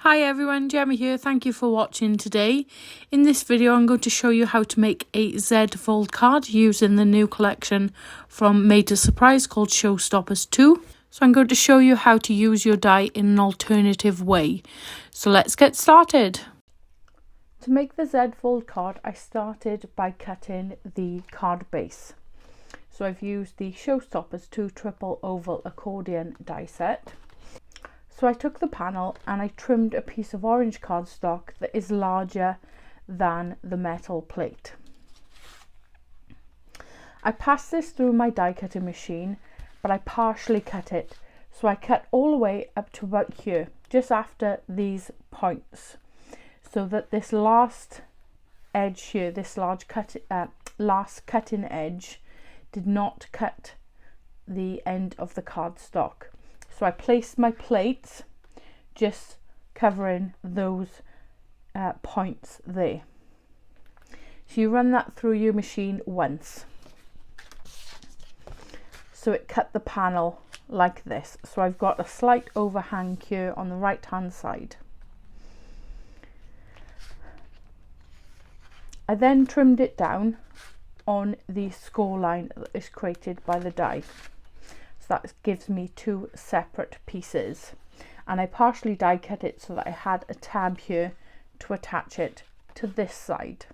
Hi everyone, Gemma here. Thank you for watching today. In this video I'm going to show you how to make a Z fold card using the new collection from Made to Surprise called Showstoppers 2. So I'm going to show you how to use your die in an alternative way. So let's get started. To make the Z fold card, I started by cutting the card base. So I've used the Showstoppers 2 triple oval accordion die set. So I took the panel and I trimmed a piece of orange cardstock that is larger than the metal plate. I passed this through my die cutting machine, but I partially cut it. So I cut all the way up to about here, just after these points, so that this last edge here, this last cutting edge, did not cut the end of the cardstock. So I placed my plates just covering those points there. So you run that through your machine once. So it cut the panel like this. So I've got a slight overhang here on the right hand side. I then trimmed it down on the score line that is created by the die. So that gives me two separate pieces, and I partially die cut it so that I had a tab here to attach it to this side.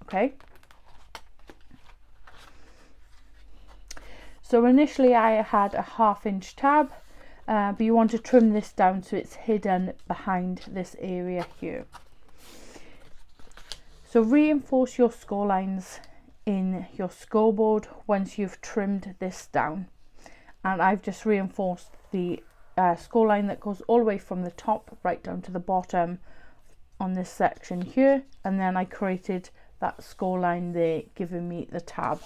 Okay, so initially I had a 1/2 inch tab, but you want to trim this down so it's hidden behind this area here. So reinforce your score lines in your scoreboard once you've trimmed this down, and I've just reinforced the score line that goes all the way from the top right down to the bottom on this section here, and then I created that score line there giving me the tab.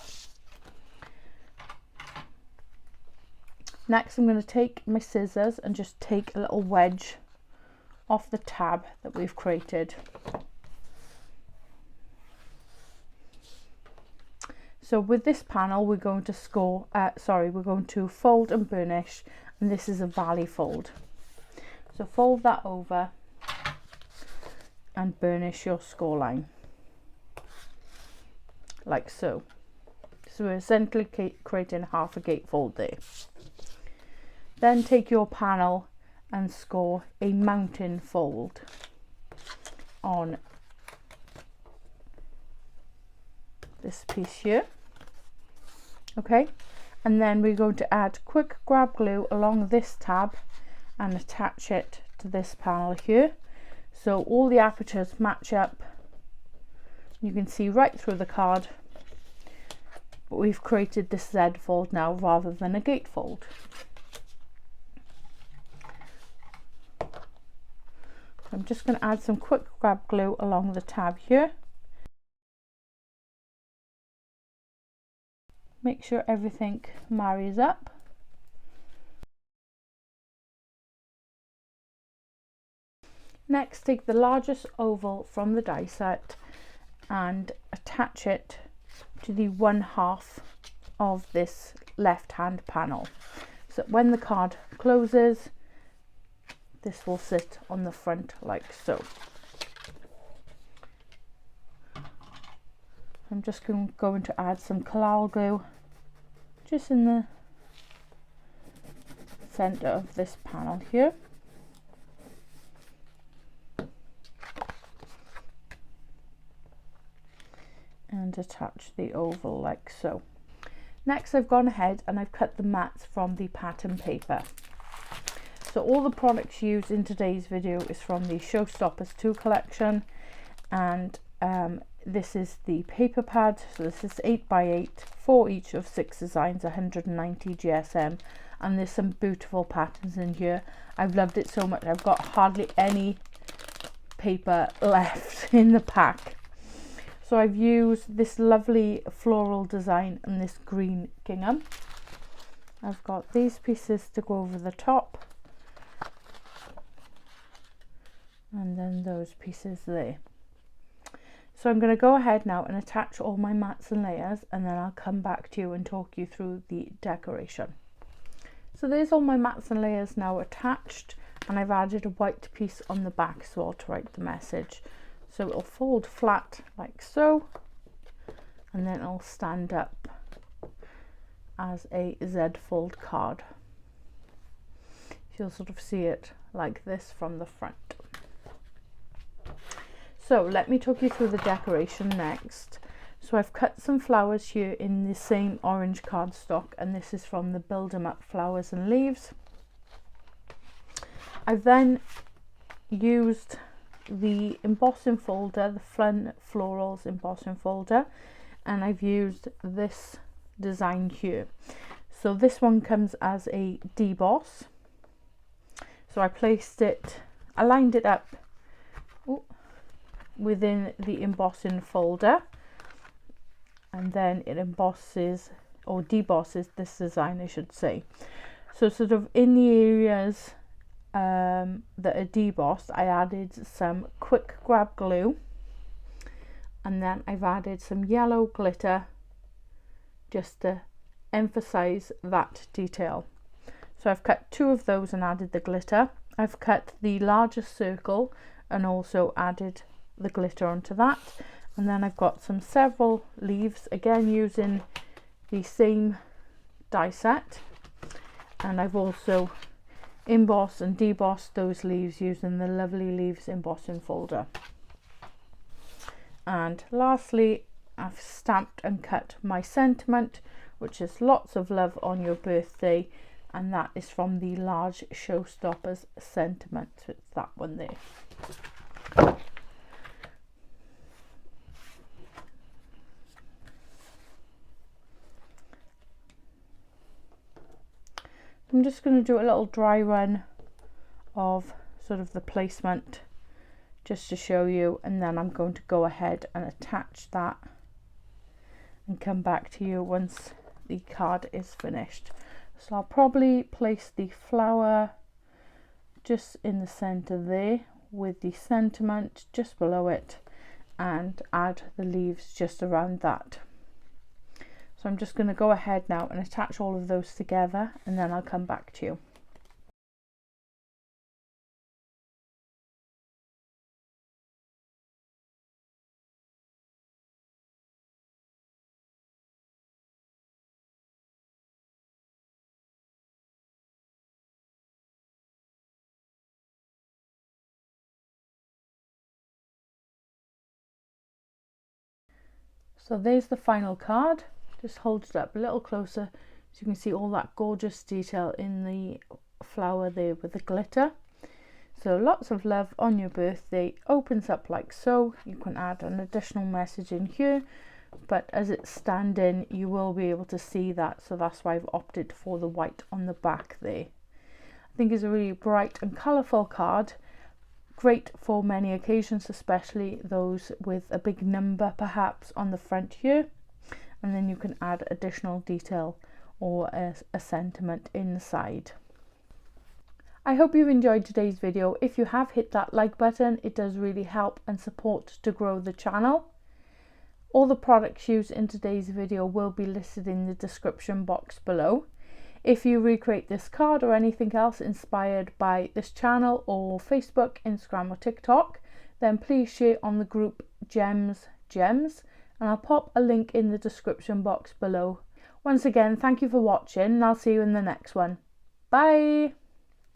Next I'm going to take my scissors and just take a little wedge off the tab that we've created. So with this panel we're going to fold and burnish, and this is a valley fold. So fold that over and burnish your score line like so. So we're essentially creating half a gatefold there. Then take your panel and score a mountain fold on this piece here. Okay, and then we're going to add quick grab glue along this tab and attach it to this panel here, so all the apertures match up. You can see right through the card, but we've created this Z fold now rather than a gatefold. I'm just going to add some quick grab glue along the tab here. Make sure everything marries up. Next, take the largest oval from the die set and attach it to the 1/2 of this left hand panel. So when the card closes, this will sit on the front like so. I'm just going to add some collal glue just in the center of this panel here. And attach the oval like so. Next I've gone ahead and I've cut the mats from the pattern paper. So all the products used in today's video is from the Showstoppers 2 collection, and this is the paper pad. So this is 8x8 for each of 6 designs, 190 GSM, and there's some beautiful patterns in here. I've loved it so much. I've got hardly any paper left in the pack. So I've used this lovely floral design and this green gingham. I've got these pieces to go over the top, and then those pieces there. So I'm going to go ahead now and attach all my mats and layers, and then I'll come back to you and talk you through the decoration. So there's all my mats and layers now attached, and I've added a white piece on the back as well to write the message. So it'll fold flat like so, and then it'll stand up as a Z fold card. You'll sort of see it like this from the front. So let me talk you through the decoration next. So I've cut some flowers here in the same orange cardstock, and this is from the Build 'em Up Flowers and Leaves. I've then used the embossing folder, the Fun Florals embossing folder, and I've used this design here. So this one comes as a deboss. So I lined it up within the embossing folder, and then it embosses or debosses this design, I should say. So sort of in the areas that are debossed, I added some quick grab glue, and then I've added some yellow glitter just to emphasize that detail. So I've cut 2 of those and added the glitter. I've cut the largest circle and also added the glitter onto that, and then I've got several leaves, again using the same die set, and I've also embossed and debossed those leaves using the Lovely Leaves embossing folder. And lastly, I've stamped and cut my sentiment, which is lots of love on your birthday, and that is from the large Showstoppers sentiment. So it's that one there. I'm just going to do a little dry run of sort of the placement just to show you, and then I'm going to go ahead and attach that and come back to you once the card is finished. So I'll probably place the flower just in the center there with the sentiment just below it, and add the leaves just around that. So I'm just going to go ahead now and attach all of those together, and then I'll come back to you. So there's the final card. Just hold it up a little closer so you can see all that gorgeous detail in the flower there with the glitter. So lots of love on your birthday, opens up like so. You can add an additional message in here, but as it's standing you will be able to see that, so that's why I've opted for the white on the back there. I think it's a really bright and colourful card, great for many occasions, especially those with a big number perhaps on the front here, and then you can add additional detail or a sentiment inside. I hope you've enjoyed today's video. If you have, hit that like button, it does really help and support to grow the channel. All the products used in today's video will be listed in the description box below. If you recreate this card or anything else inspired by this channel or Facebook, Instagram or TikTok, then please share on the group Gems, and I'll pop a link in the description box below. Once again, thank you for watching, and I'll see you in the next one. Bye!